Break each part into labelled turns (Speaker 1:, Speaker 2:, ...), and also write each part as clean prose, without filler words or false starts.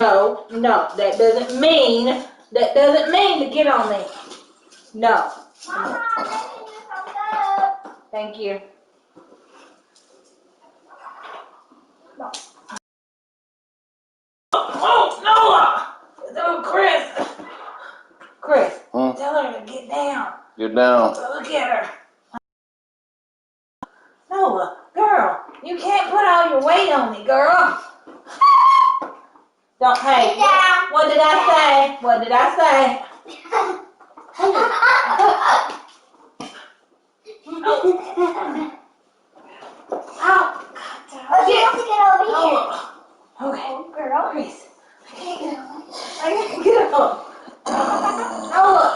Speaker 1: No, that doesn't mean to get on me. No.
Speaker 2: Mama,
Speaker 1: thank you. No. Oh, Noah! Oh, Chris, tell her to get down.
Speaker 3: Get down.
Speaker 1: Look at her. Noah, girl, you can't put all your weight on me, girl. Don't, hey, what did I say? What did I say? Okay, girl, Chris. I can't get up. I can't get up. Noah.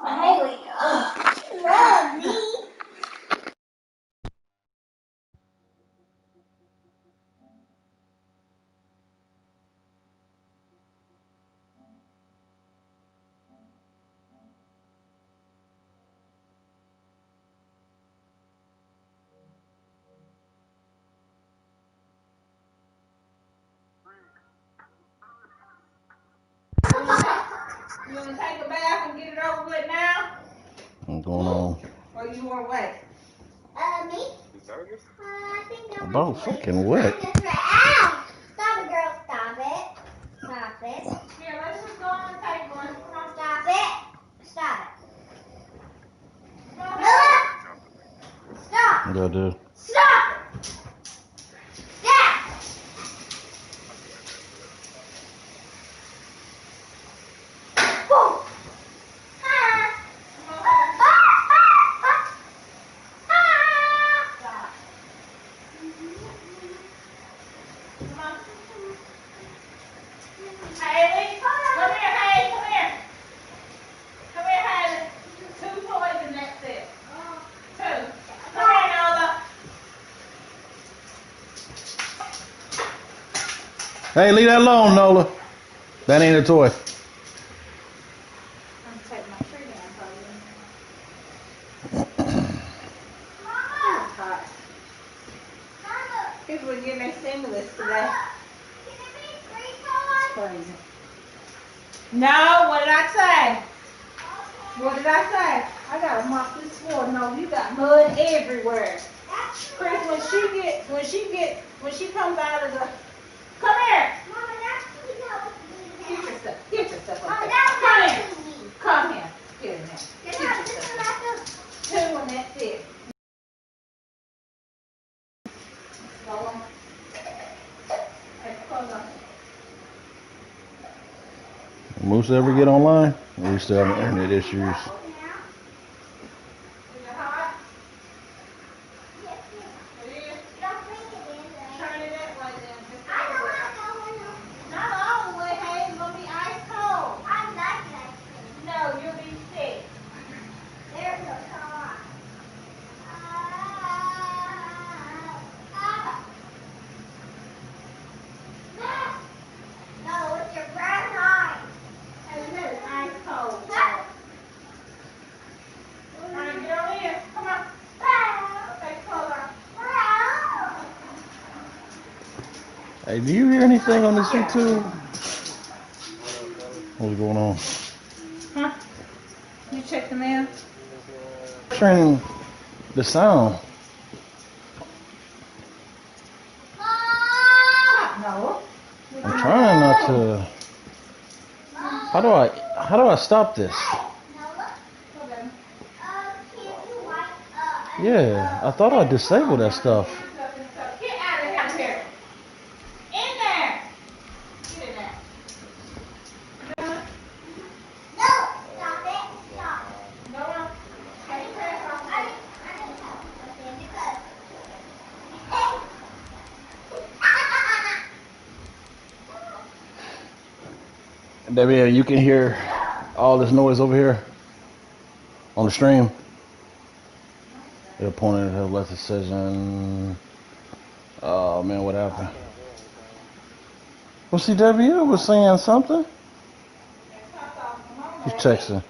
Speaker 1: Haley. Love me. You want to take a bath and get it over with now?
Speaker 3: What's going on?
Speaker 1: Or you want to wait?
Speaker 2: Me? I think I'm
Speaker 3: About fucking what?
Speaker 2: Ow! Stop it, girl. Stop it. Stop it.
Speaker 1: Here, let's just go on and take one.
Speaker 2: Come on, stop it. Stop it. Noah! Stop.
Speaker 3: What do I do?
Speaker 2: Stop it. Yeah. Whoa.
Speaker 1: Haley, come here, Haley, come here. Come here, Haley. 2 toys and that's it. 2. Come here, Nola.
Speaker 3: Hey, leave that alone, Nola. That ain't a toy.
Speaker 1: I'm going to take my tree down for you. It's hot. People were getting their stimulus today. It's crazy. No, what did I say? What did I say? I gotta mop this floor. No, you got mud everywhere. Chris, when she comes out of the, come here. Get your stuff up there. Come here. Get in there. Get your stuff. 2 and that's it. Go on. Take the clothes off.
Speaker 3: Moose ever get online? We still having internet issues.
Speaker 1: Is it hot? It is? Turn it that way then. Just a little bit. Not all the way, hey. It's gonna be ice cold. No, you'll be sick.
Speaker 2: No, it's your brown eye.
Speaker 1: Hey, that is ice cold. Alright, get on in. Come on. Take the clothes off.
Speaker 3: Hey, do you hear anything on this YouTube? What's going on?
Speaker 1: Huh? You check the mail?
Speaker 3: Turning the sound.
Speaker 1: No.
Speaker 3: I'm trying not to. How do I stop this? Yeah, I thought I disabled that stuff.
Speaker 1: Get out of here. In there. Get in there. Go on. Take your dress off.
Speaker 3: Debbie, you can hear all this noise over here on the stream. The opponent has left decision. Oh man, what happened? Well, CW was saying something. He's texting.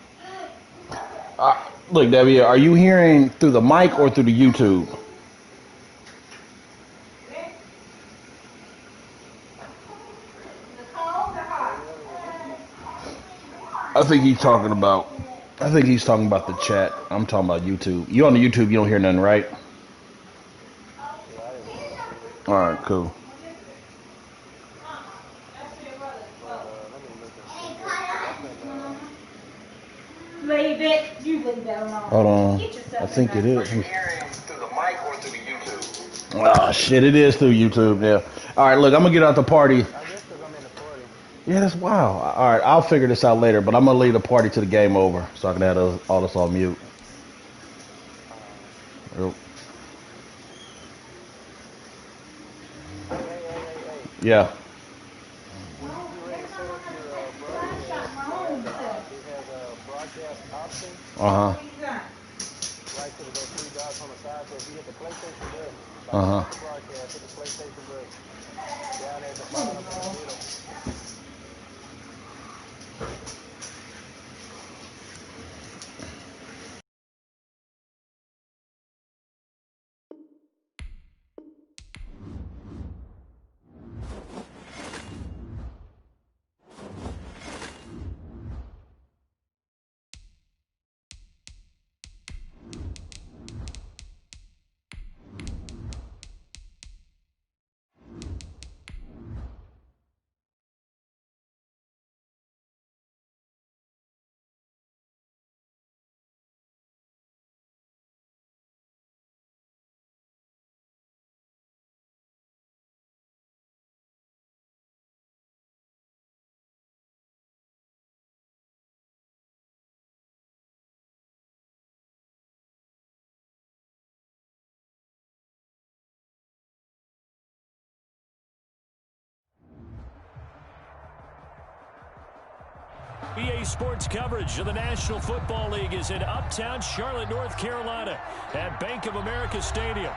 Speaker 3: Look, Debbie, are you hearing through the mic or through the YouTube? I think he's talking about the chat. I'm talking about YouTube. You on the YouTube, you don't hear nothing, right? All right, cool.
Speaker 1: Leave it. You leave that alone.
Speaker 3: Hold on.
Speaker 1: Get yourself
Speaker 3: I think it is.
Speaker 4: Through the mic or through the YouTube?
Speaker 3: Oh shit, it is through YouTube. Yeah. All right, look, I'm gonna get out the party. Yeah, that's wild. All right, I'll figure this out later, but I'm gonna leave the party to the game over so I can have all this on mute. Yep. Yeah. Uh huh. Uh huh.
Speaker 5: EA Sports coverage of the National Football League is in uptown Charlotte, North Carolina at Bank of America Stadium.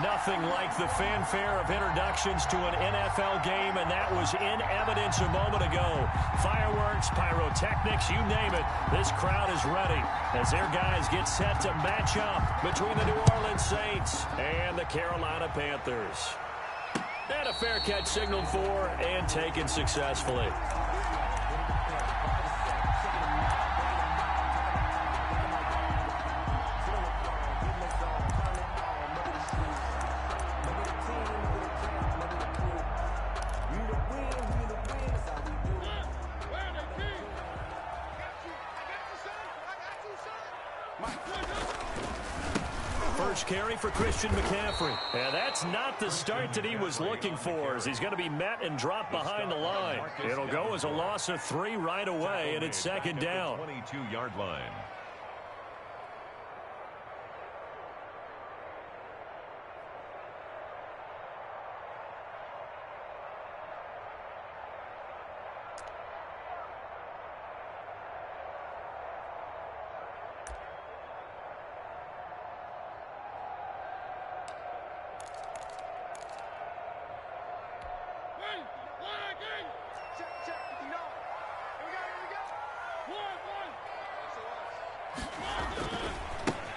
Speaker 5: Nothing like the fanfare of introductions to an NFL game, and that was in evidence a moment ago. Fireworks, pyrotechnics, you name it. This crowd is ready as their guys get set to match up between the New Orleans Saints and the Carolina Panthers. And a fair catch signaled for and taken successfully. First carry for Christian McCaffrey. And that's not the start that he was looking for, as he's going to be met and dropped behind the line. It'll go as a loss of 3 right away, and it's second down.
Speaker 6: 22-yard line.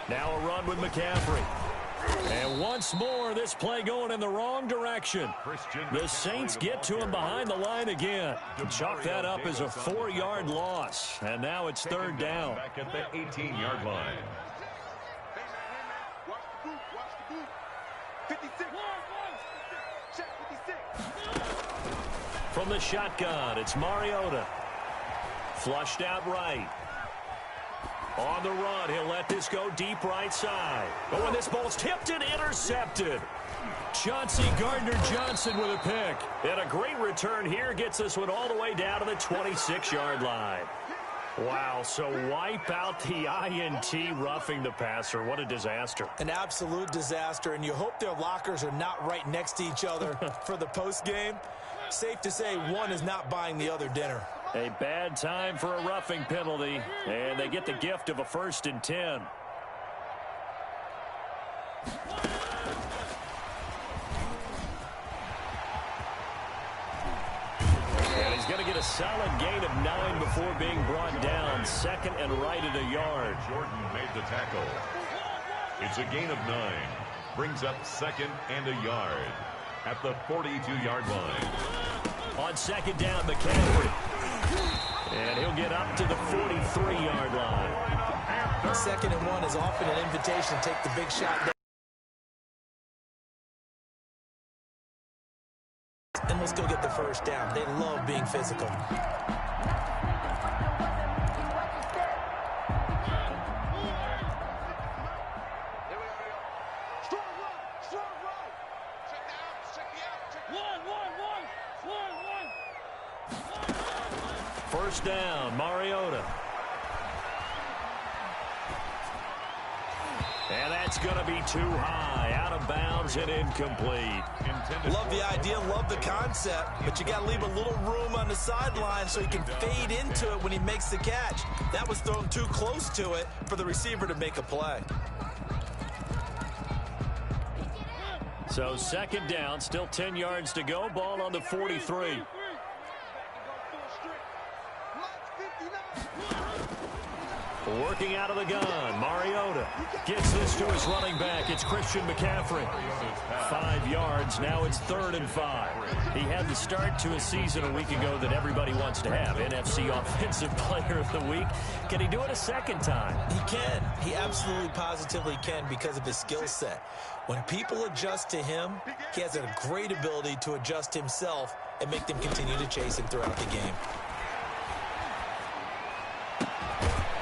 Speaker 5: Now a run with McCaffrey. And once more, this play going in the wrong direction. The Saints get to him behind the line again. Chalk that up as a 4-yard loss. And now it's third down.
Speaker 6: Back at the 18-yard line.
Speaker 5: From the shotgun, it's Mariota. Flushed out right. On the run, he'll let this go deep right side. Oh, and this ball's tipped and intercepted. Chauncey Gardner-Johnson with a pick. And a great return here gets this one all the way down to the 26-yard line. Wow, so wipe out the INT roughing the passer. What a disaster.
Speaker 7: An absolute disaster, and you hope their lockers are not right next to each other for the postgame. Safe to say one is not buying the other dinner.
Speaker 5: A bad time for a roughing penalty, and they get the gift of a 1st and 10. And he's going to get a solid gain of 9 before being brought down. 2nd and right at a yard.
Speaker 6: Jordan made the tackle. It's a gain of 9. Brings up 2nd and a yard at the 42-yard line.
Speaker 5: On 2nd down, McCaffrey. And he'll get up to the 43-yard line.
Speaker 7: A 2nd and 1 is often an invitation to take the big shot down. And let's go get the first down. They love being physical.
Speaker 5: First down, Mariota. And that's going to be too high, out of bounds and incomplete.
Speaker 7: Love the idea, love the concept, but you got to leave a little room on the sideline so he can fade into it when he makes the catch. That was thrown too close to it for the receiver to make a play.
Speaker 5: So 2nd down, still 10 yards to go, ball on the 43. Working out of the gun, Mariota gets this to his running back. It's Christian McCaffrey. 5 yards, now it's 3rd and 5. He had the start to a season a week ago that everybody wants to have. NFC Offensive Player of the Week. Can he do it a second time?
Speaker 7: He can. He absolutely positively can because of his skill set. When people adjust to him, he has a great ability to adjust himself and make them continue to chase him throughout the game.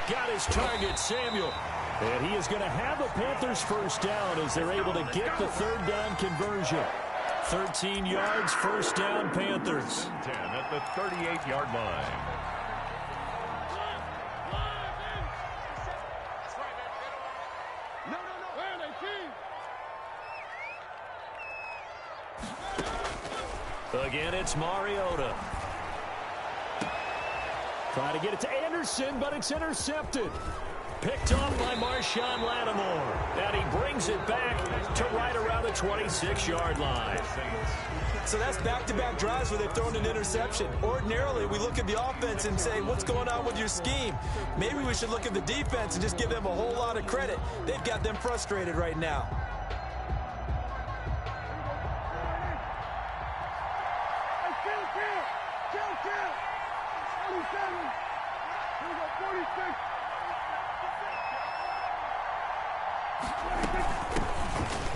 Speaker 5: Got his target, Samuel. And he is going to have a Panthers first down as they're able to get the 3rd down conversion. 13 yards, first down, Panthers.
Speaker 6: 10 at the 38-yard line.
Speaker 5: Again, it's Mariota. Trying to get it to Anderson, but it's intercepted. Picked off by Marshawn Lattimore. And he brings it back to right around the 26-yard line.
Speaker 7: So that's back-to-back drives where they've thrown an interception. Ordinarily, we look at the offense and say, what's going on with your scheme? Maybe we should look at the defense and just give them a whole lot of credit. They've got them frustrated right now.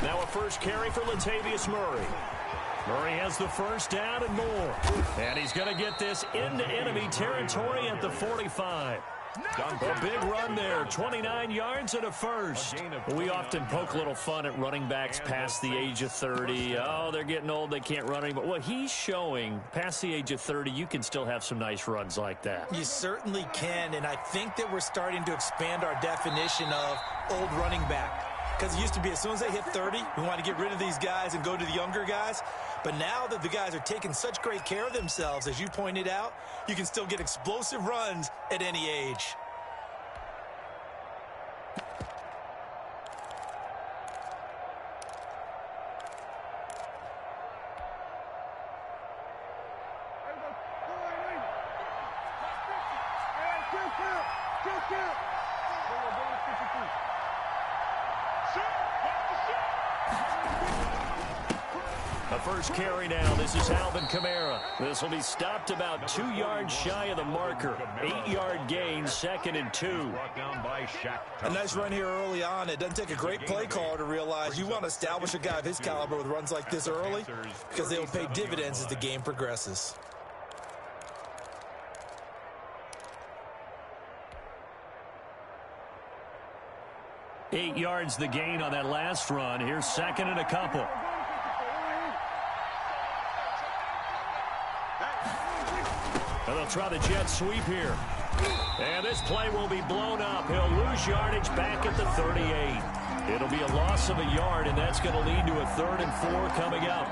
Speaker 5: Now a first carry for Latavius Murray. Murray has the first down and more. And he's going to get this into enemy territory at the 45. A big run there, 29 yards and a first. We often poke a little fun at running backs past the age of 30. Oh, they're getting old, they can't run anymore. Well, he's showing past the age of 30, you can still have some nice runs like that.
Speaker 7: You certainly can, and I think that we're starting to expand our definition of old running back. Because it used to be as soon as they hit 30, we want to get rid of these guys and go to the younger guys. But now that the guys are taking such great care of themselves, as you pointed out, you can still get explosive runs at any age.
Speaker 5: A first carry now. This is Alvin Kamara. This will be stopped about 2 yards shy of the marker. 8-yard gain, 2nd and 2.
Speaker 7: A nice run here early on. It doesn't take a great play caller to realize you want to establish a guy of his caliber with runs like this early because they will pay dividends as the game progresses.
Speaker 5: Eight yards the gain on that last run. Here's 2nd and a couple. And they'll try the jet sweep here. And this play will be blown up. He'll lose yardage back at the 38. It'll be a loss of a yard, and that's going to lead to a 3rd and 4 coming up.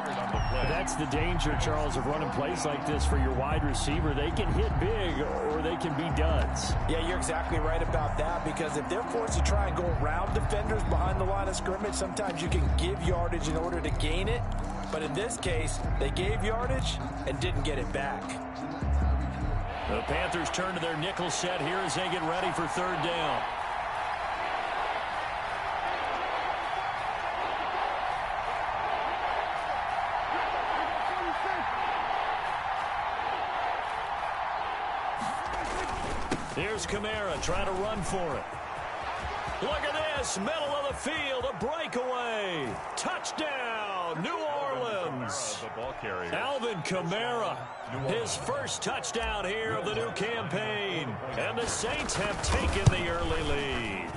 Speaker 5: That's the danger, Charles, of running plays like this for your wide receiver. They can hit big or they can be duds.
Speaker 7: Yeah, you're exactly right about that, because if they're forced to try and go around defenders behind the line of scrimmage, sometimes you can give yardage in order to gain it. But in this case, they gave yardage and didn't get it back.
Speaker 5: The Panthers turn to their nickel set here as they get ready for 3rd down. Here's Kamara trying to run for it. Look at this, middle of the field, a breakaway. Touchdown, New Orleans.
Speaker 6: The ball carrier.
Speaker 5: Alvin Kamara, his first touchdown here of the new campaign. And the Saints have taken the early lead.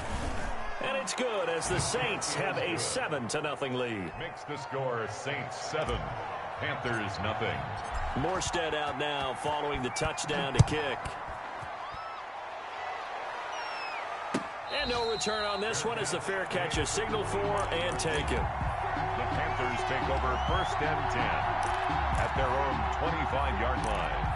Speaker 5: And it's good as the Saints have a 7-0 lead.
Speaker 6: Makes the score Saints 7, Panthers 0.
Speaker 5: Morstead out now following the touchdown to kick. And no return on this one as the fair catch is signaled for and taken.
Speaker 6: The Panthers take over 1st and 10 at their own 25-yard line.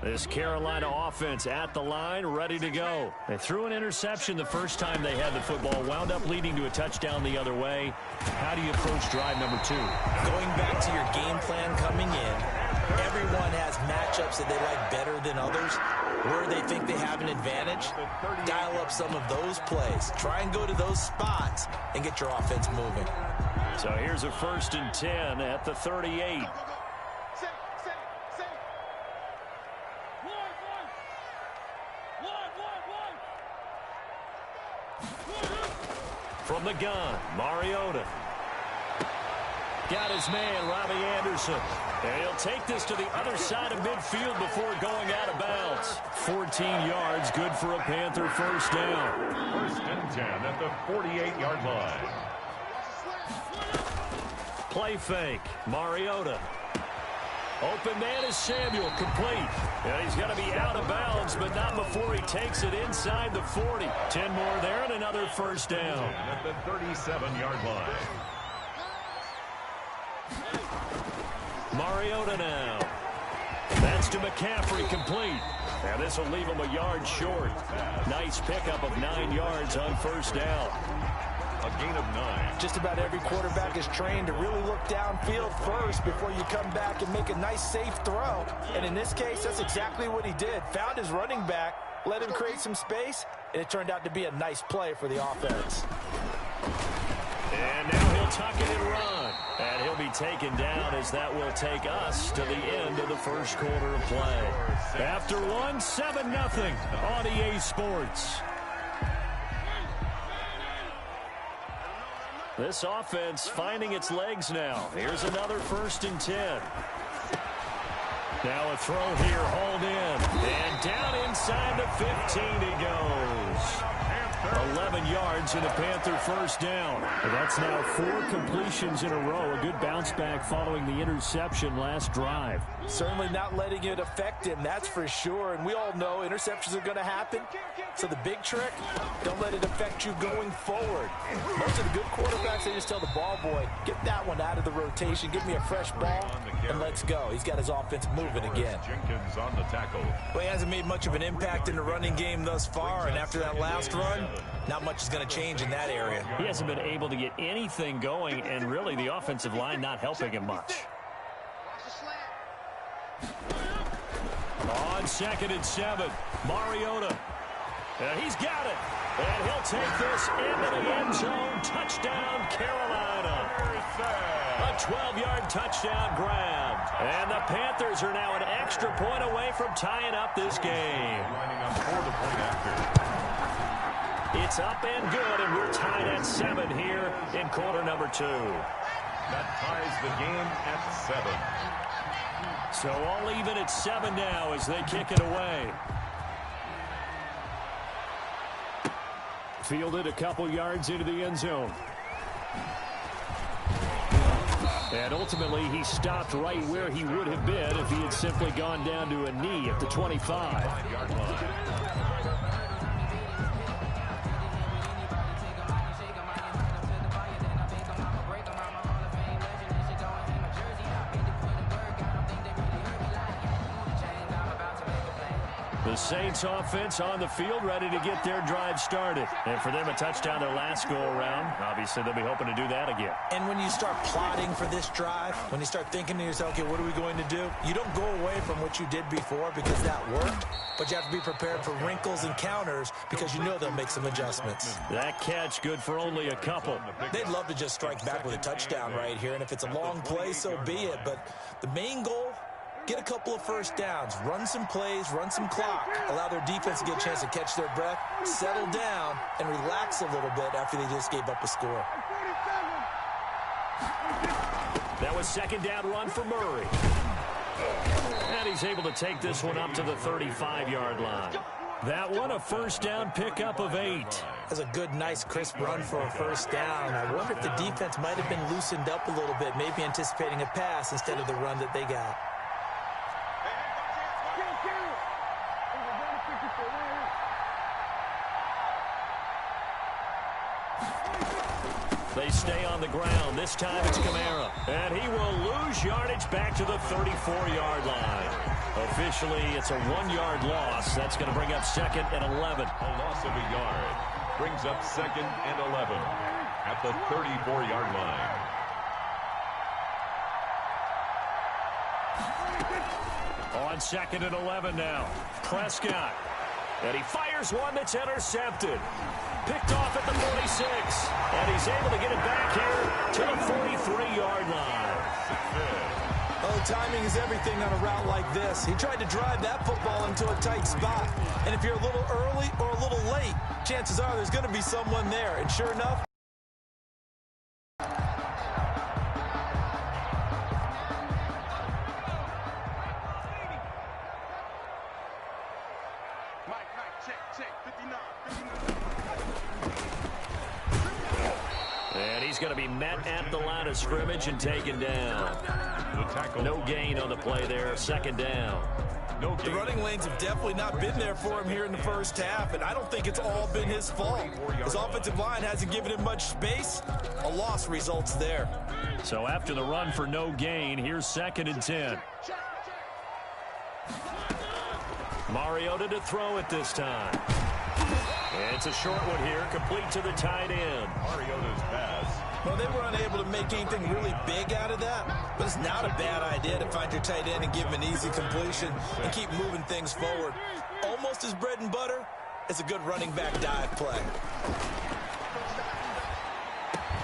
Speaker 5: This Carolina offense at the line, ready to go. They threw an interception the first time they had the football, wound up leading to a touchdown the other way. How do you approach drive number 2?
Speaker 7: Going back to your game plan coming in, everyone has matchups that they like better than others. Where they think they have an advantage, dial up some of those plays. Try and go to those spots and get your offense moving.
Speaker 5: So here's a 1st and 10 at the 38. From the gun, Mariota. Got his man, Robbie Anderson. And he'll take this to the other side of midfield before going out of bounds. 14 yards, good for a Panther first down.
Speaker 6: 1st and 10 at the 48-yard line.
Speaker 5: Play fake, Mariota. Open man is Samuel, complete. And he's going to be out of bounds, but not before he takes it inside the 40. 10 more there and another first down.
Speaker 6: At the 37-yard line.
Speaker 5: Mariota now. That's to McCaffrey, complete. And this will leave him a yard short. Nice pickup of 9 yards on first down.
Speaker 6: A gain of 9.
Speaker 7: Just about every quarterback is trained to really look downfield first before you come back and make a nice, safe throw. And in this case, that's exactly what he did. Found his running back, let him create some space, and it turned out to be a nice play for the offense.
Speaker 5: And now he'll tuck it and run. And he'll be taken down as that will take us to the end of the first quarter of play. After one, 7-0 on EA Sports. This offense finding its legs now. Here's another 1st and 10. Now a throw here, hauled in. And down inside the 15 he goes. 11 yards and a Panther first down. That's now 4 completions in a row. A good bounce back following the interception last drive.
Speaker 7: Certainly not letting it affect him, that's for sure. And we all know interceptions are going to happen. So the big trick, don't let it affect you going forward. Most of the good quarterbacks, they just tell the ball boy, get that one out of the rotation, give me a fresh ball, and let's go. He's got his offense moving again.
Speaker 6: Jenkins on the tackle.
Speaker 7: Well, he hasn't made much of an impact in the running game thus far, and after that last run, not much is going to change in that area.
Speaker 5: He hasn't been able to get anything going, and really the offensive line not helping him much. On 2nd and 7, Mariota. He's got it. And he'll take this into the end zone. Touchdown, Carolina. A 12-yard touchdown grab. And the Panthers are now an extra point away from tying up this game.
Speaker 6: Lining up for the point after.
Speaker 5: It's up and good, and we're tied at 7 here in quarter number 2.
Speaker 6: That ties the game at 7.
Speaker 5: So all even at 7 now as they kick it away. Fielded a couple yards into the end zone. And ultimately, he stopped right where he would have been if he had simply gone down to a knee at the 25. The The Saints offense on the field, ready to get their drive started. And for them, a touchdown their last go-around. Obviously, they'll be hoping to do that again.
Speaker 7: And when you start plotting for this drive, when you start thinking to yourself, okay, what are we going to do? You don't go away from what you did before because that worked, but you have to be prepared for wrinkles and counters because you know they'll make some adjustments.
Speaker 5: That catch good for only a couple.
Speaker 7: They'd love to just strike back with a touchdown right here, and if it's a long play, so be it. But the main goal, get a couple of first downs, run some plays, run some clock, allow their defense to get a chance to catch their breath, settle down, and relax a little bit after they just gave up a score.
Speaker 5: That was second down run for Murray. And he's able to take this one up to the 35-yard line. That one, a first down pickup of 8.
Speaker 7: That's a good, nice, crisp run for a first down. I wonder if the defense might have been loosened up a little bit, maybe anticipating a pass instead of the run that they got.
Speaker 5: They stay on the ground. This time it's Kamara. And he will lose yardage back to the 34-yard line. Officially, it's a 1-yard loss. That's going to bring up second and 11.
Speaker 6: A loss of a yard brings up second and 11 at the 34-yard line.
Speaker 5: On second and 11 now. Prescott. And he fires one that's intercepted. Picked off at the 46. And he's able to get it back here to the 43-yard line.
Speaker 7: Oh, timing is everything on a route like this. He tried to drive that football into a tight spot. And if you're a little early or a little late, chances are there's going to be someone there. And sure enough,
Speaker 5: And he's going to be met at the line of scrimmage and taken down. No gain on the play there. Second down.
Speaker 7: the running lanes have definitely not been there for him here in the first half, and I don't think it's all been his fault. His offensive line hasn't given him much space. A loss results there.
Speaker 5: So after the run for no gain, here's second and 10. Mariota to throw it this time. It's a short one here, complete to the tight end.
Speaker 6: Mariota's pass.
Speaker 7: Well, they were unable to make anything really big out of that, but it's not a bad idea to find your tight end and give him an easy completion and keep moving things forward. Almost as bread and butter as a good running back dive play.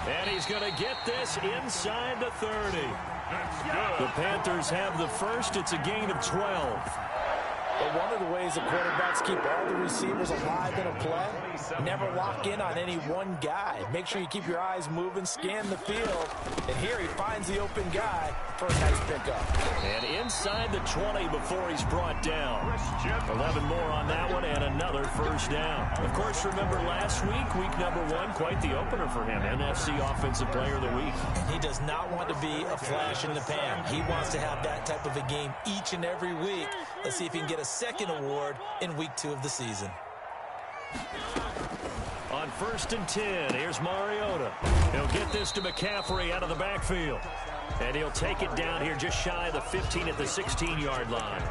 Speaker 5: And he's going to get this inside the 30. The Panthers have the first. It's a gain of 12.
Speaker 7: But one of the ways the quarterbacks keep all the receivers alive in a play, never lock in on any one guy. Make sure you keep your eyes moving, scan the field, and here he finds the open guy for a nice pickup.
Speaker 5: And inside the 20 before he's brought down. 11 more on that one and another first down. Of course, remember last week, week number 1, quite the opener for him. NFC Offensive Player of the Week.
Speaker 7: He does not want to be a flash in the pan. He wants to have that type of a game each and every week. Let's see if he can get a second award in week 2 of the season.
Speaker 5: On first and 10, here's Mariota. He'll get this to McCaffrey out of the backfield. And he'll take it down here just shy of the 15 at the 16-yard line.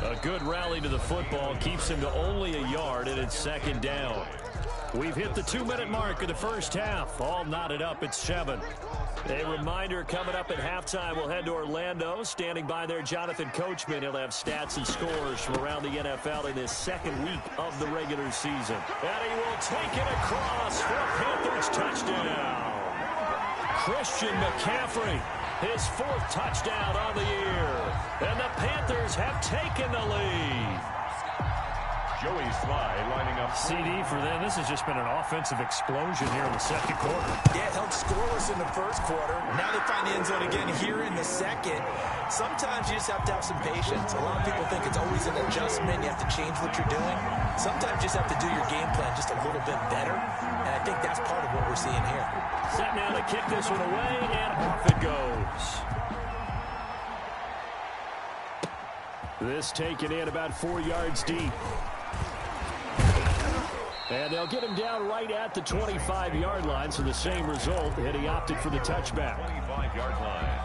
Speaker 5: A good rally to the football keeps him to only a yard, and it's second down. We've hit the 2-minute mark of the first half. All knotted up at 7. A reminder coming up at halftime, we'll head to Orlando. Standing by there, Jonathan Coachman. He'll have stats and scores from around the NFL in this second week of the regular season. And he will take it across for a Panthers touchdown. Christian McCaffrey, his 4th touchdown on the year. And the Panthers have taken the lead.
Speaker 6: Joey Sly lining up.
Speaker 5: CD for them. This has just been an offensive explosion here in the second quarter.
Speaker 7: Yeah, held scoreless in the first quarter. Now they find the end zone again here in the second. Sometimes you just have to have some patience. A lot of people think it's always an adjustment. You have to change what you're doing. Sometimes you just have to do your game plan just a little bit better. And I think that's part of what we're seeing here.
Speaker 5: Set now to kick this one away, and off it goes. This taken in about 4 yards deep. And they'll get him down right at the 25-yard line, so the same result, and he opted for the touchback.
Speaker 6: 25-yard line.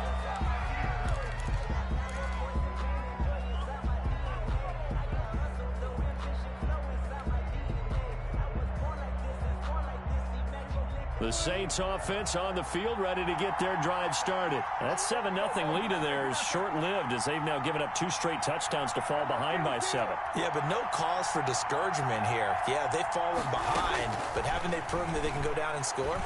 Speaker 5: The Saints offense on the field, ready to get their drive started. That 7-0 lead of theirs short-lived as they've now given up 2 straight touchdowns to fall behind by 7.
Speaker 7: Yeah, but no cause for discouragement here. Yeah, they've fallen behind, but haven't they proven that they can go down and score?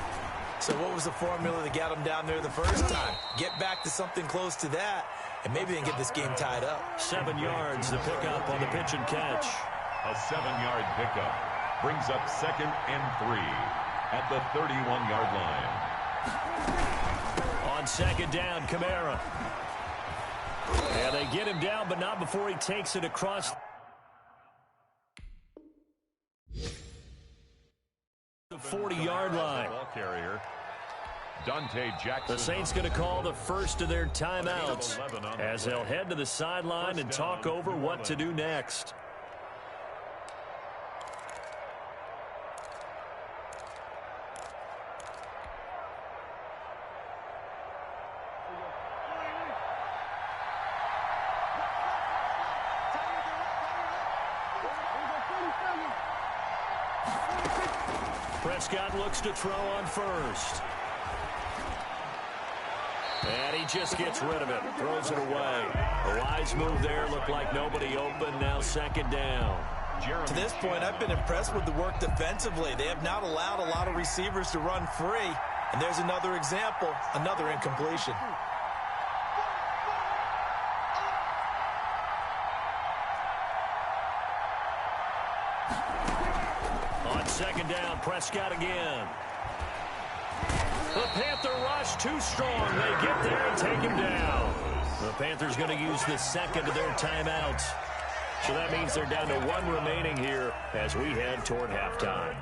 Speaker 7: So what was the formula that got them down there the first time? Get back to something close to that, and maybe they can get this game tied up. 7 yards, the pickup on the pitch and catch.
Speaker 6: A 7-yard pickup brings up 2nd and 3 at the 31-yard line.
Speaker 5: On 2nd down, Kamara. Yeah, they get him down, but not before he takes it across the 40-yard line.
Speaker 6: Ball carrier, Dante Jackson.
Speaker 5: The Saints going to call the first of their timeouts as they'll head to the sideline and talk over what to do next. Prescott looks to throw on first. And he just gets rid of it. Throws it away. A wise move there. Looked like nobody open. Now 2nd down.
Speaker 7: To this point, I've been impressed with the work defensively. They have not allowed a lot of receivers to run free. And there's another example, another incompletion.
Speaker 5: On 2nd down, Prescott again. The Panther rush too strong. They get there and take him down. The Panthers going to use the 2nd of their timeouts. So that means they're down to 1 remaining here as we head toward halftime.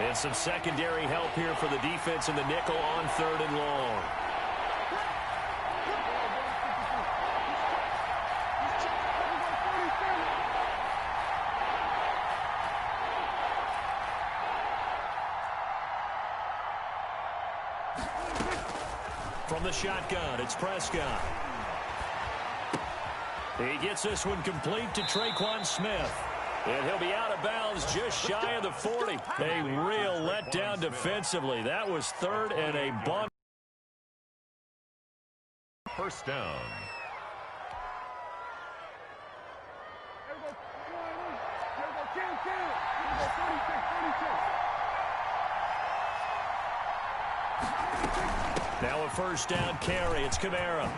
Speaker 5: And some secondary help here for the defense in the nickel on 3rd and long. From the shotgun, it's Prescott. He gets this one complete to Traquan Smith. And he'll be out of bounds just shy of the 40. A real letdown defensively. That was 3rd and a bump.
Speaker 6: First down.
Speaker 5: Now a 1st down carry. It's Kamara.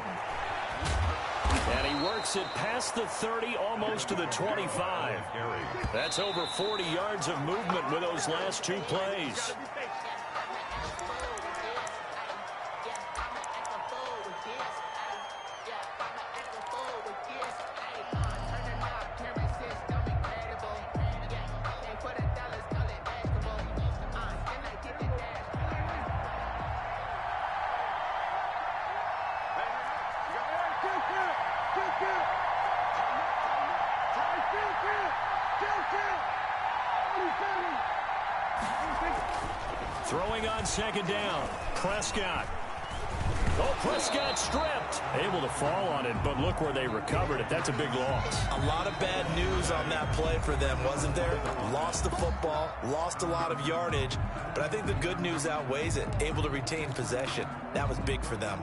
Speaker 5: And he works it past the 30, almost to the 25. That's over 40 yards of movement with those last 2 plays. Throwing on 2nd down, Prescott. Oh, Prescott stripped. Able to fall on it, but look where they recovered it. That's a big loss.
Speaker 7: A lot of bad news on that play for them, wasn't there? Lost the football, lost a lot of yardage, but I think the good news outweighs it. Able to retain possession. That was big for them.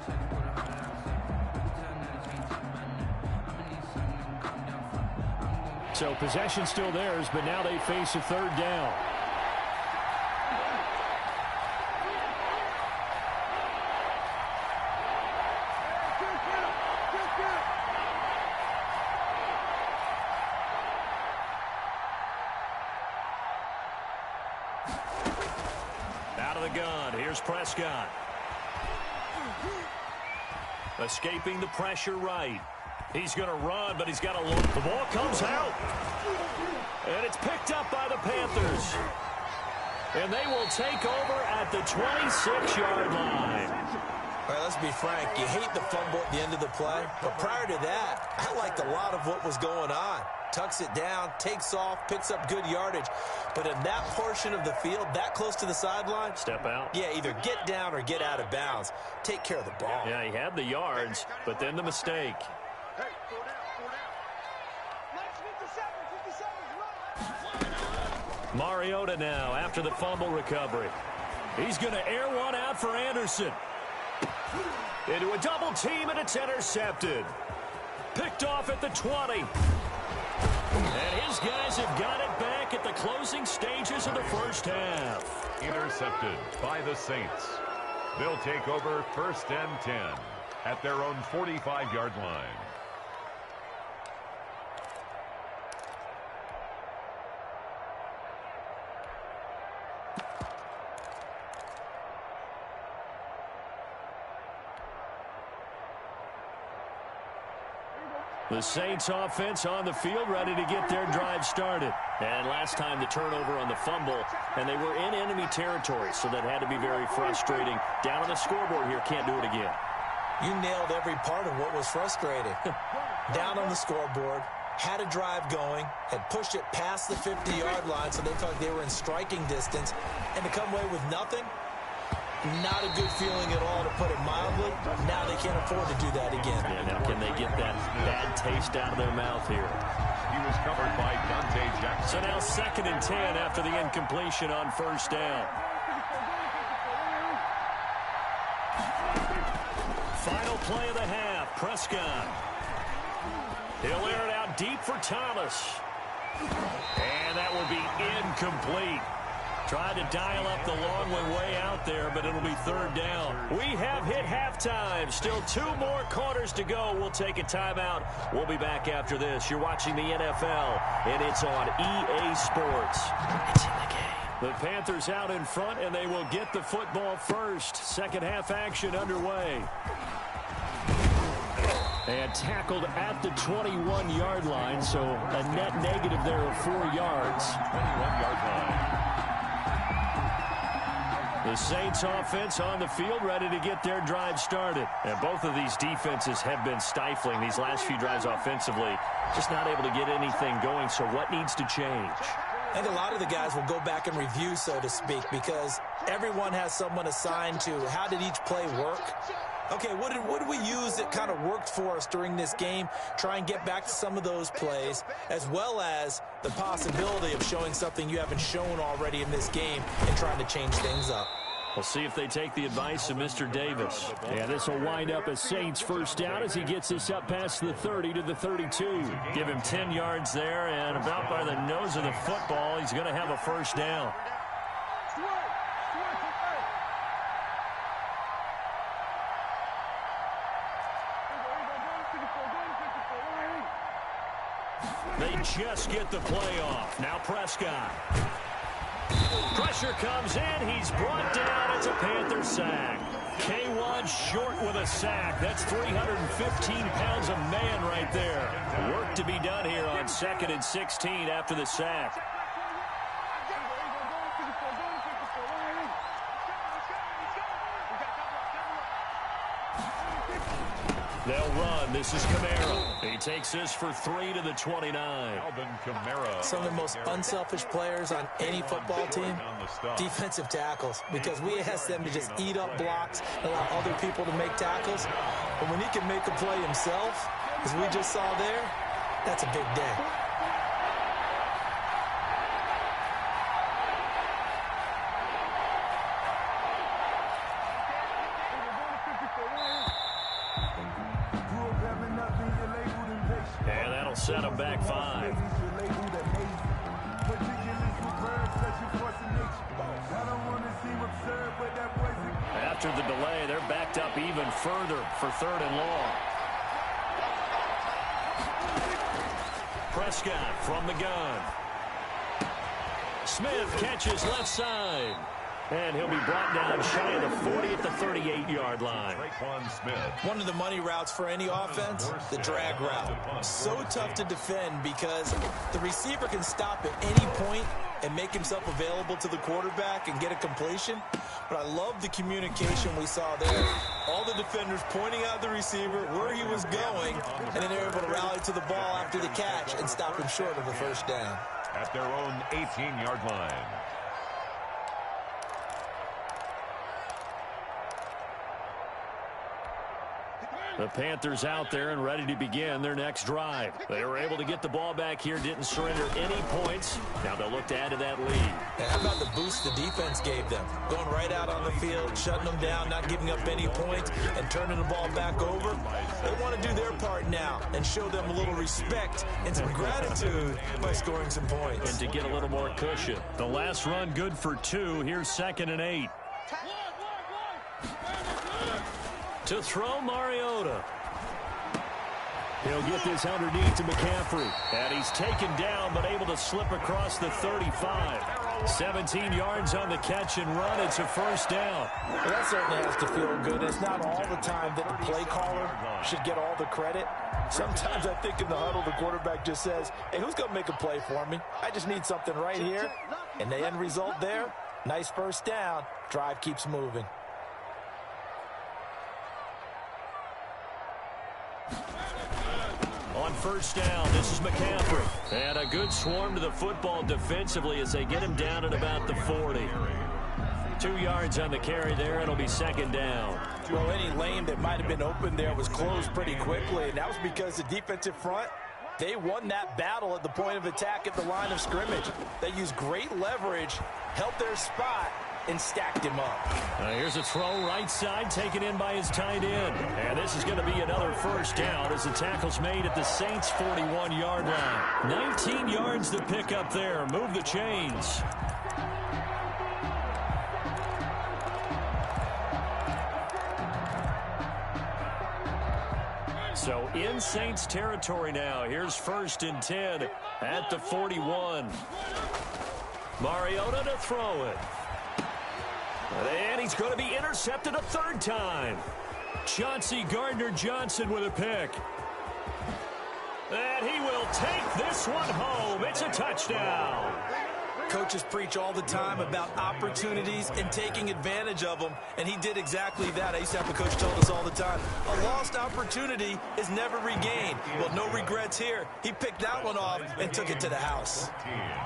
Speaker 5: So possession still theirs, but now they face a 3rd down. Out of the gun, here's Prescott. Escaping the pressure right. He's going to run, but he's got a look. The ball comes out. And it's picked up by the Panthers. And they will take over at the 26-yard line.
Speaker 7: All right, let's be frank. You hate the fumble at the end of the play. But prior to that, I liked a lot of what was going on. Tucks it down, takes off, picks up good yardage. But in that portion of the field, that close to the sideline.
Speaker 5: Step out.
Speaker 7: Yeah, either get down or get out of bounds. Take care of the ball.
Speaker 5: Yeah, he had the yards, but then the mistake. Mariota now after the fumble recovery. He's going to air one out for Anderson. Into a double team, and it's intercepted. Picked off at the 20. And his guys have got it back at the closing stages of the first half.
Speaker 6: Intercepted by the Saints. They'll take over 1st and 10 at their own 45-yard line.
Speaker 5: The Saints offense on the field, ready to get their drive started. And last time the turnover on the fumble, and they were in enemy territory, so that had to be very frustrating. Down on the scoreboard here, can't do it again.
Speaker 7: You nailed every part of what was frustrating. Down on the scoreboard, had a drive going, had pushed it past the 50-yard line, so they felt like they were in striking distance, and to come away with nothing, not a good feeling at all, to put it mildly. Now they can't afford to do that again.
Speaker 5: Yeah, now can they get that bad taste out of their mouth here?
Speaker 6: He was covered by Dante Jackson.
Speaker 5: So now 2nd and 10 after the incompletion on 1st down. Final play of the half. Prescott. He'll air it out deep for Thomas. And that will be incomplete. Tried to dial up the long way out there, but it'll be 3rd down. We have hit halftime. Still 2 more quarters to go. We'll take a timeout. We'll be back after this. You're watching the NFL, and it's on EA Sports. It's in the game. The Panthers out in front, and they will get the football first. Second half action underway. And tackled at the 21-yard line, so a net negative there of 4 yards.
Speaker 6: 21-yard line.
Speaker 5: The Saints offense on the field, ready to get their drive started. And both of these defenses have been stifling these last few drives offensively. Just not able to get anything going, so what needs to change?
Speaker 7: I think a lot of the guys will go back and review, so to speak, because everyone has someone assigned to how did each play work. Okay, what did we use that kind of worked for us during this game? Try and get back to some of those plays, as well as the possibility of showing something you haven't shown already in this game and trying to change things up.
Speaker 5: We'll see if they take the advice of Mr. Davis. And this will wind up a Saints 1st down as he gets this up past the 30 to the 32. Give him 10 yards there, and about by the nose of the football, he's going to have a 1st down. They just get the play off. Now Prescott. Pressure comes in. He's brought down. It's a Panther sack. K1 short with a sack. That's 315 pounds of man right there. Work to be done here on 2nd and 16 after the sack. They'll run. This is Kamara. He takes this for 3 to the 29.
Speaker 6: Alvin Kamara.
Speaker 7: Some of the most unselfish players on any football team, defensive tackles, because we ask them to just eat up blocks, allow other people to make tackles. But when he can make a play himself, as we just saw there, that's a big day.
Speaker 5: And that'll set him back 5. After the delay, they're backed up even further for 3rd and long. Prescott from the gun. Smith catches left side. And he'll be brought down shy of the 40 at the 38-yard line.
Speaker 7: One of the money routes for any offense, the drag route. So tough to defend because the receiver can stop at any point and make himself available to the quarterback and get a completion. But I love the communication we saw there. All the defenders pointing out the receiver, where he was going, and then they're able to rally to the ball after the catch and stop him short of the 1st down.
Speaker 6: At their own 18-yard line.
Speaker 5: The Panthers out there and ready to begin their next drive. They were able to get the ball back here, didn't surrender any points. Now they'll look to add to that lead.
Speaker 7: And how about the boost the defense gave them? Going right out on the field, shutting them down, not giving up any points, and turning the ball back over. They want to do their part now and show them a little respect and some gratitude by scoring some points.
Speaker 5: And to get a little more cushion. The last run good for 2. Here's 2nd and 8. To throw, Mariota. He'll get this underneath to McCaffrey. And he's taken down, but able to slip across the 35. 17 yards on the catch and run. It's a first down.
Speaker 7: Well, that certainly has to feel good. It's not all the time that the play caller should get all the credit. Sometimes I think in the huddle, the quarterback just says, hey, who's going to make a play for me? I just need something right here. And the end result there, nice first down. Drive keeps moving.
Speaker 5: On first down, this is McCaffrey. And a good swarm to the football defensively as they get him down at about the 40. 2 yards on the carry there. It'll be 2nd down.
Speaker 7: Well, any lane that might have been open there was closed pretty quickly, and that was because the defensive front, they won that battle at the point of attack at the line of scrimmage. They used great leverage, held their spot, and stacked him up.
Speaker 5: Here's a throw right side, taken in by his tight end. And this is going to be another first down as the tackle's made at the Saints' 41-yard line. 19 yards to pick up there. Move the chains. So in Saints territory now. Here's 1st and 10 at the 41. Mariota to throw it. And he's going to be intercepted a 3rd time. Chauncey Gardner-Johnson with a pick. And he will take this one home. It's a touchdown.
Speaker 7: Coaches preach all the time about opportunities and taking advantage of them, and he did exactly that. I used to have a coach tell us all the time, a lost opportunity is never regained. Well, no regrets here. He picked that one off and took it to the house.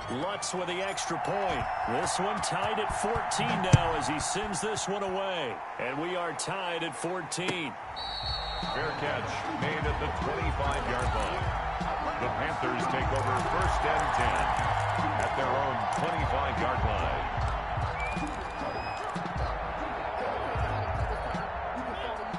Speaker 5: Lutz with the extra point. This one tied at 14 now as he sends this one away. And we are tied at 14.
Speaker 6: Fair catch made at the 25-yard line. The Panthers take over 1st and 10 at their own 25-yard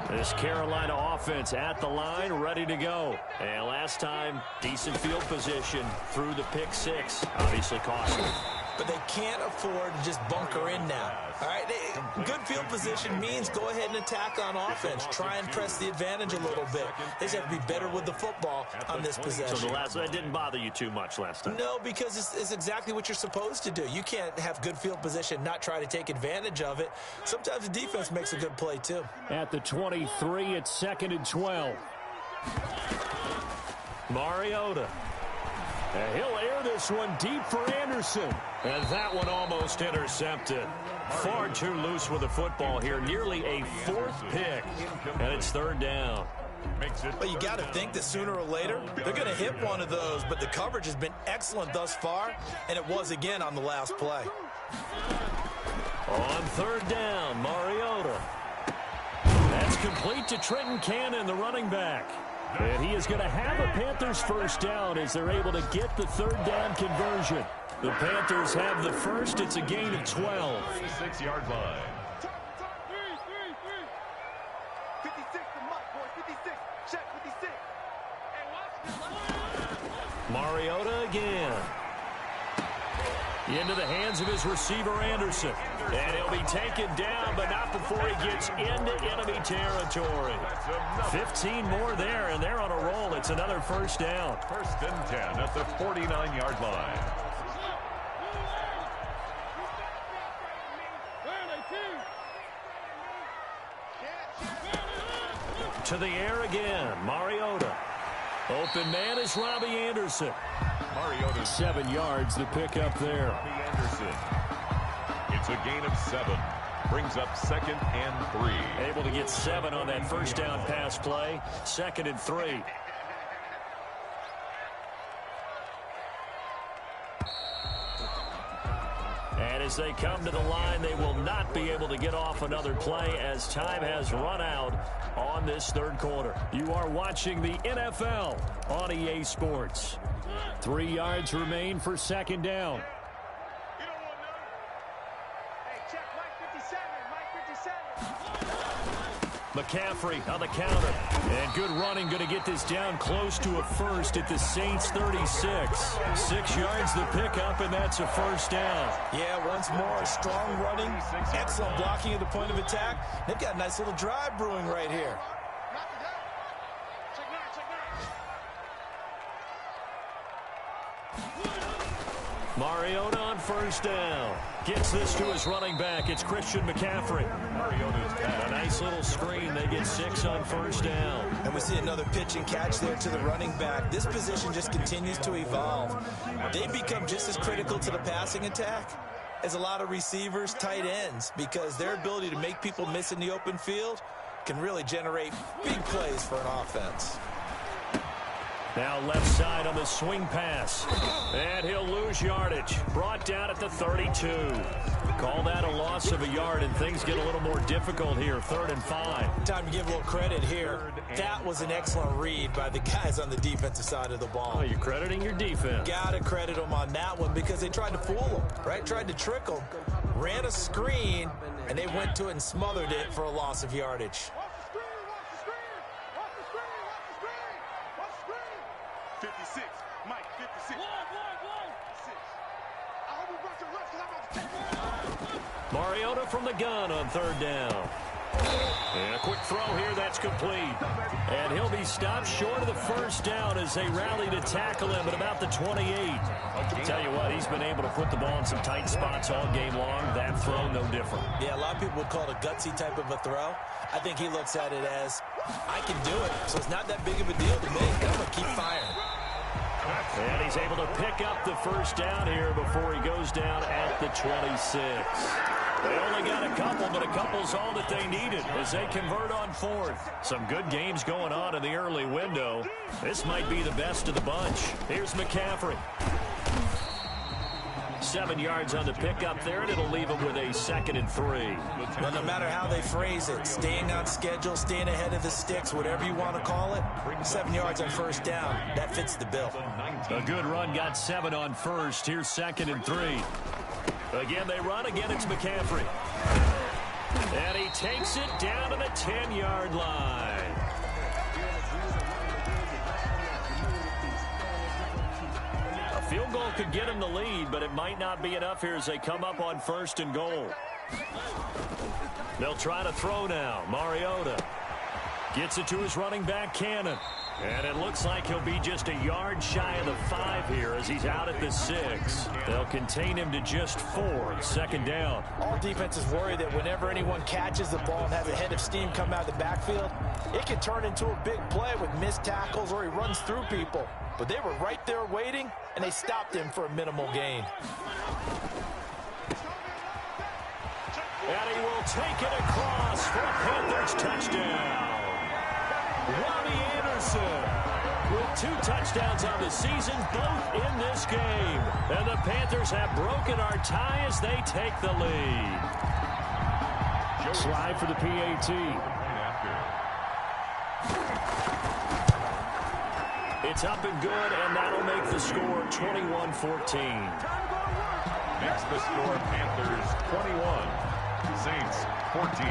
Speaker 6: line.
Speaker 5: This Carolina offense at the line, ready to go. And last time, decent field position through the pick 6. Obviously costly.
Speaker 7: But they can't afford to just bunker in now. All right, good field position means go ahead and attack on offense. Try and press the advantage a little bit. They just have to be better with the football on this possession.
Speaker 5: So that didn't bother you too much last time?
Speaker 7: No, because it's exactly what you're supposed to do. You can't have good field position, not try to take advantage of it. Sometimes the defense makes a good play, too.
Speaker 5: At the 23, it's 2nd and 12. Mariota. And he'll air this one deep for Anderson. And that one almost intercepted. Far too loose with the football here. Nearly a 4th pick. And it's 3rd down.
Speaker 7: Well, you got to think that sooner or later, they're going to hit one of those. But the coverage has been excellent thus far. And it was again on the last play.
Speaker 5: On 3rd down, Mariota. That's complete to Trenton Cannon, the running back. And he is going to have a Panthers first down as they're able to get the 3rd down conversion. The Panthers have the first. It's a gain of 12.
Speaker 6: 6-yard line.
Speaker 5: Mariota again. Into the hands of his receiver, Anderson. And he'll be taken down, but not before he gets into enemy territory. 15 more there, and they're on a roll. It's another first down.
Speaker 6: 1st and 10 at the 49-yard line.
Speaker 5: To the air again, Mariota. Open man is Robbie Anderson.
Speaker 6: Mariota
Speaker 5: 7 yards to pick up there.
Speaker 6: Robbie Anderson. It's a gain of 7. Brings up 2nd and 3.
Speaker 5: Able to get 7 on that first down pass play. 2nd and 3. And As they come to the line, they will not be able to get off another play as time has run out on this third quarter. You are watching the NFL on EA Sports. 3 yards remain for second down. McCaffrey on the counter. And good running, going to get this down close to a first at the Saints 36. 6 yards the pickup, and that's a first down.
Speaker 7: Yeah, once more, strong running, excellent blocking at the point of attack. They've got a nice little drive brewing right here.
Speaker 5: Mariota on first down. Gets this to his running back. It's Christian McCaffrey. A nice little screen. They get 6 on first down.
Speaker 7: And we see another pitch and catch there to the running back. This position just continues to evolve. They become just as critical to the passing attack as a lot of receivers, tight ends, because their ability to make people miss in the open field can really generate big plays for an offense.
Speaker 5: Now left side on the swing pass. And he'll lose yardage. Brought down at the 32. Call that a loss of a yard, and things get a little more difficult here. 3rd and 5.
Speaker 7: Time to give a little credit here. That was an excellent read by the guys on the defensive side of the ball.
Speaker 5: Oh, you're crediting your defense.
Speaker 7: Gotta credit them on that one because they tried to fool them, right? Tried to trick them. Ran a screen, and they went to it and smothered it for a loss of yardage.
Speaker 6: 56. Mike, 56.
Speaker 5: Mariota from the gun on 3rd down. And a quick throw here, that's complete. And he'll be stopped short of the first down as they rally to tackle him at about the 28. I'll tell you what, he's been able to put the ball in some tight spots all game long. That throw, no different.
Speaker 7: Yeah, a lot of people would call it a gutsy type of a throw. I think he looks at it as, I can do it, so it's not that big of a deal to me. I'm going to keep firing.
Speaker 5: And he's able to pick up the first down here before he goes down at the 26. They only got a couple, but a couple's all that they needed as they convert on 4th. Some good games going on in the early window. This might be the best of the bunch. Here's McCaffrey. 7 yards on the pickup there, and it'll leave him with a 2nd and 3.
Speaker 7: Well, no matter how they phrase it, staying on schedule, staying ahead of the sticks, whatever you want to call it, 7 yards on first down, that fits the bill.
Speaker 5: A good run, got 7 on first. Here's 2nd and 3. Again, they run. Again, it's McCaffrey. And he takes it down to the 10-yard line. A field goal could get him the lead, but it might not be enough here as they come up on 1st and goal. They'll try to throw now. Mariota gets it to his running back, Cannon. And it looks like he'll be just a yard shy of the 5 here as he's out at the 6. They'll contain him to just 4. 2nd down.
Speaker 7: All defenses worry that whenever anyone catches the ball and has a head of steam come out of the backfield, it can turn into a big play with missed tackles or he runs through people. But they were right there waiting, and they stopped him for a minimal gain.
Speaker 5: And he will take it across for a Panthers touchdown. Robbie Anderson with 2 touchdowns on the season, both in this game. And the Panthers have broken our tie as they take the lead. Slide for the PAT. It's up and good, and that'll make the score 21-14.
Speaker 6: Makes the score Panthers 21, Saints 14.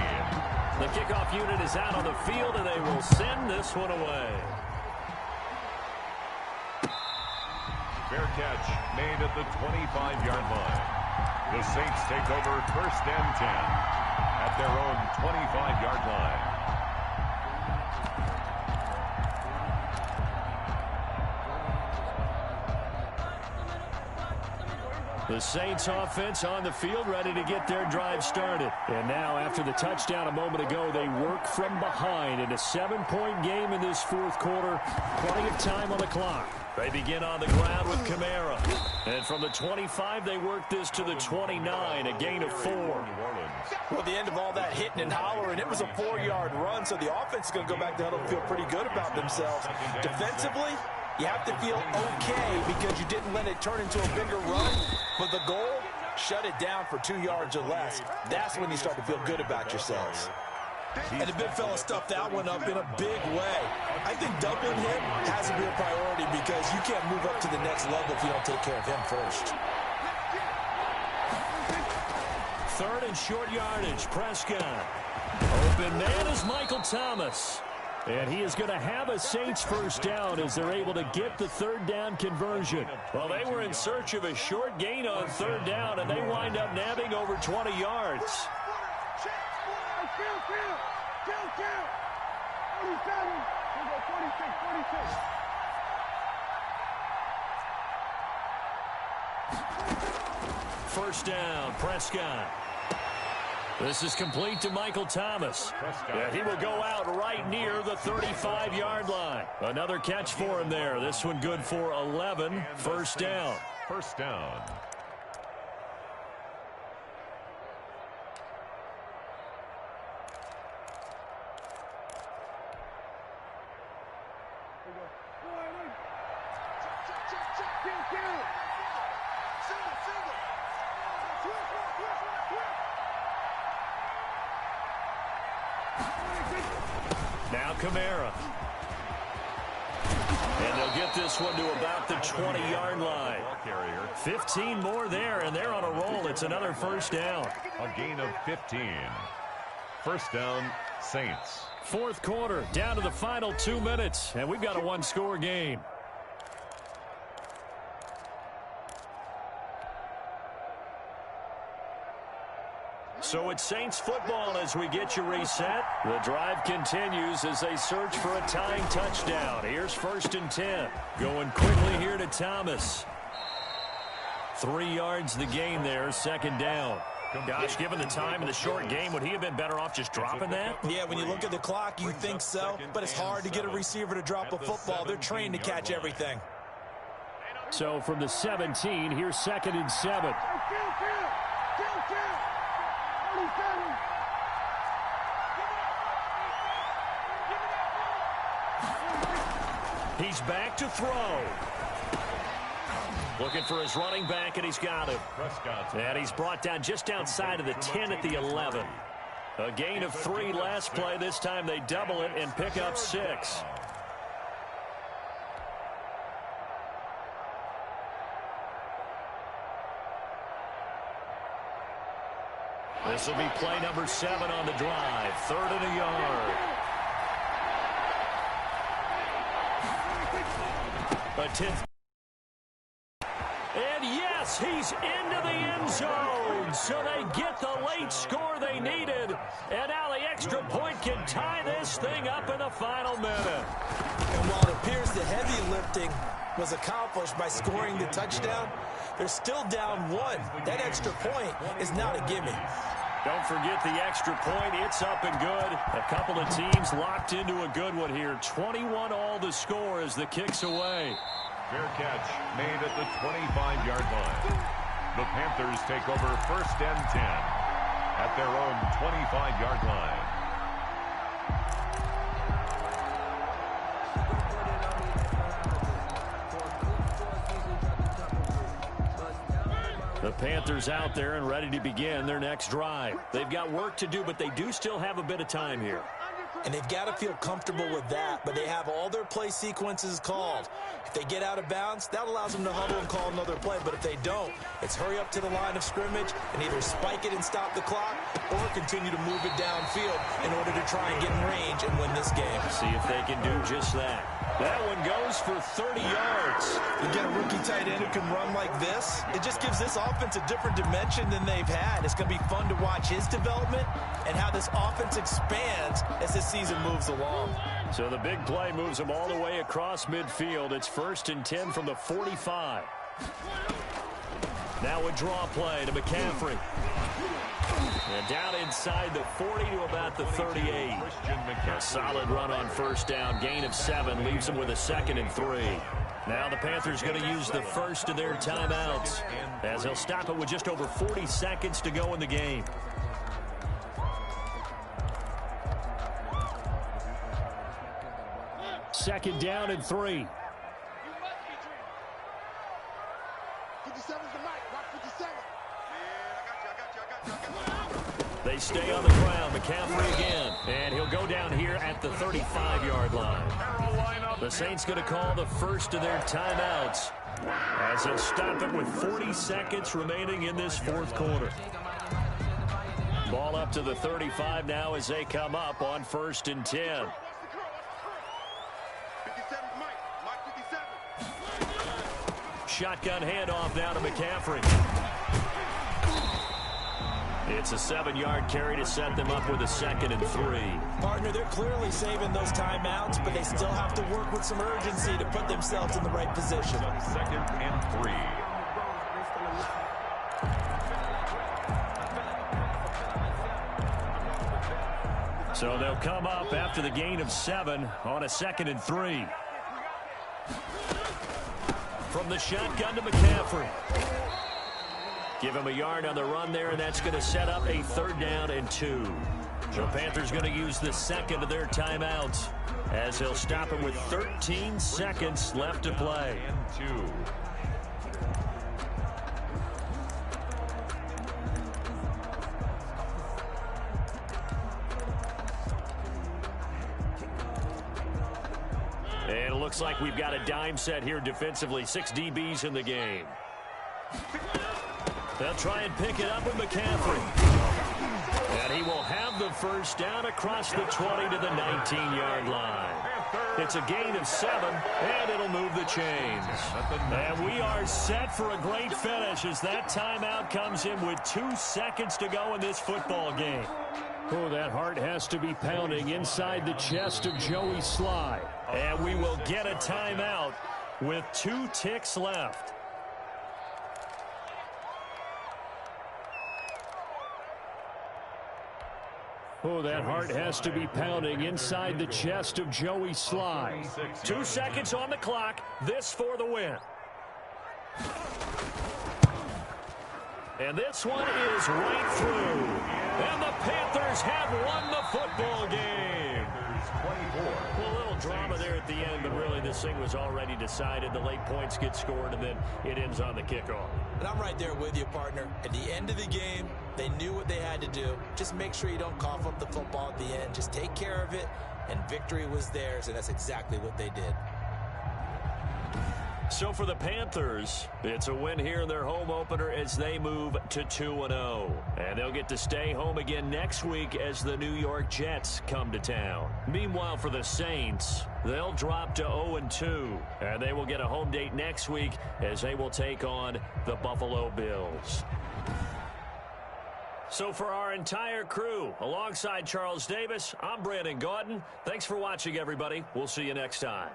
Speaker 5: The kickoff unit is out on the field, and they will send this one away.
Speaker 6: Fair catch made at the 25-yard line. The Saints take over 1st and 10 at their own 25-yard line.
Speaker 5: The Saints offense on the field, ready to get their drive started. And now, after the touchdown a moment ago, they work from behind in a 7-point game in this 4th quarter. Plenty of time on the clock. They begin on the ground with Kamara. And from the 25, they work this to the 29, a gain of 4.
Speaker 7: Well, the end of all that hitting and hollering, it was a 4-yard run, so the offense is going to go back to huddle and feel pretty good about themselves. Defensively, you have to feel okay because you didn't let it turn into a bigger run. But the goal, shut it down for 2 yards or less. That's when you start to feel good about yourselves. And the big fella stuffed that one up in a big way. I think doubling him has to be a priority because you can't move up to the next level if you don't take care of him first.
Speaker 5: 3rd and short yardage. Prescott. Open man is Michael Thomas. And he is going to have a Saints first down as they're able to get the 3rd down conversion. Well, they were in search of a short gain on 3rd down, and they wind up nabbing over 20 yards. First down, Prescott. This is complete to Michael Thomas. And he will go out right near the 35-yard line. Another catch for him there. This one good for 11. First down.
Speaker 6: First down.
Speaker 5: Now Kamara. And they'll get this one to about the 20-yard line. 15 more there, and they're on a roll. It's another first down.
Speaker 6: A gain of 15. First down, Saints.
Speaker 5: 4th quarter, down to the final 2 minutes, and we've got a one-score game. So it's Saints football as we get you reset. The drive continues as they search for a tying touchdown. Here's 1st and 10. Going quickly here to Thomas. 3 yards the gain there, 2nd down. Gosh, given the time of the short game, would he have been better off just dropping that?
Speaker 7: Yeah, when you look at the clock, you think so. But it's hard to get a receiver to drop a football. They're trained to catch everything.
Speaker 5: So from the 17, here's 2nd and 7. He's back to throw. Looking for his running back, and he's got him. And he's brought down just outside of the 10 at the 11. A gain of 3 last play. This time they double it and pick up 6. This will be play number 7 on the drive. 3rd and a yard. A 10th. And yes, he's into the end zone. So they get the late score they needed. And now the extra point can tie this thing up in the final minute.
Speaker 7: And while it appears the heavy lifting was accomplished by scoring the touchdown, they're still down 1. That extra point is not a gimme.
Speaker 5: Don't forget the extra point. It's up and good. A couple of teams locked into a good one here. 21 all the score as the kick's away.
Speaker 6: Fair catch made at the 25-yard line. The Panthers take over 1st and 10 at their own 25-yard line.
Speaker 5: The Panthers out there and ready to begin their next drive. They've got work to do, but they do still have a bit of time here.
Speaker 7: And they've got to feel comfortable with that, but they have all their play sequences called. If they get out of bounds, that allows them to huddle and call another play. But if they don't, it's hurry up to the line of scrimmage and either spike it and stop the clock or continue to move it downfield in order to try and get in range and win this game.
Speaker 5: See if they can do just that. That one goes for 30 yards.
Speaker 7: You get a rookie tight end who can run like this, it just gives this offense a different dimension than they've had. It's going to be fun to watch his development and how this offense expands as this season moves along.
Speaker 5: So the big play moves them all the way across midfield. It's 1st and 10 from the 45. Now a draw play to McCaffrey. And down inside the 40 to about the 38. A solid run on 1st down. Gain of 7 leaves them with a 2nd and 3. Now the Panthers going to use the first of their timeouts as they'll stop it with just over 40 seconds to go in the game. Second down and 3.
Speaker 8: 57's the mic. Watch 57.
Speaker 5: They stay on the ground. McCaffrey again. And he'll go down here at the 35-yard line. The Saints going to call the first of their timeouts as they'll stop it with 40 seconds remaining in this fourth quarter. Ball up to the 35 now as they come up on 1st and 10. Shotgun handoff now to McCaffrey. It's a 7-yard carry to set them up with a 2nd and 3.
Speaker 7: Partner, they're clearly saving those timeouts, but they still have to work with some urgency to put themselves in the right position.
Speaker 6: 2nd and 3.
Speaker 5: So they'll come up after the gain of 7 on a 2nd and 3. From the shotgun to McCaffrey. Give him a yard on the run there, and that's going to set up a 3rd down and 2. The Panthers going to use the 2nd of their timeouts as they'll stop it with 13 seconds left to play.
Speaker 6: And 2.
Speaker 5: And it looks like we've got a dime set here defensively. 6 DBs in the game. They'll try and pick it up with McCaffrey. And he will have the first down across the 20 to the 19-yard line. It's a gain of 7, and it'll move the chains. And we are set for a great finish as that timeout comes in with 2 seconds to go in this football game. Oh, that heart has to be pounding inside the chest of Joey Sly. And we will get a timeout with 2 ticks left. Oh, that heart has to be pounding inside the chest of Joey Sly. 2 seconds on the clock. This for the win. And this one is right through. And the Panthers have won the football game. Well, a little drama there at the end, but really this thing was already decided. The late points get scored, and then it ends on the kickoff.
Speaker 7: And I'm right there with you, partner. At the end of the game, they knew what they had to do. Just make sure you don't cough up the football at the end. Just take care of it, and victory was theirs, and that's exactly what they did.
Speaker 5: So for the Panthers, it's a win here in their home opener as they move to 2-0. And they'll get to stay home again next week as the New York Jets come to town. Meanwhile, for the Saints, they'll drop to 0-2. And they will get a home date next week as they will take on the Buffalo Bills. So for our entire crew, alongside Charles Davis, I'm Brandon Gaudin. Thanks for watching, everybody. We'll see you next time.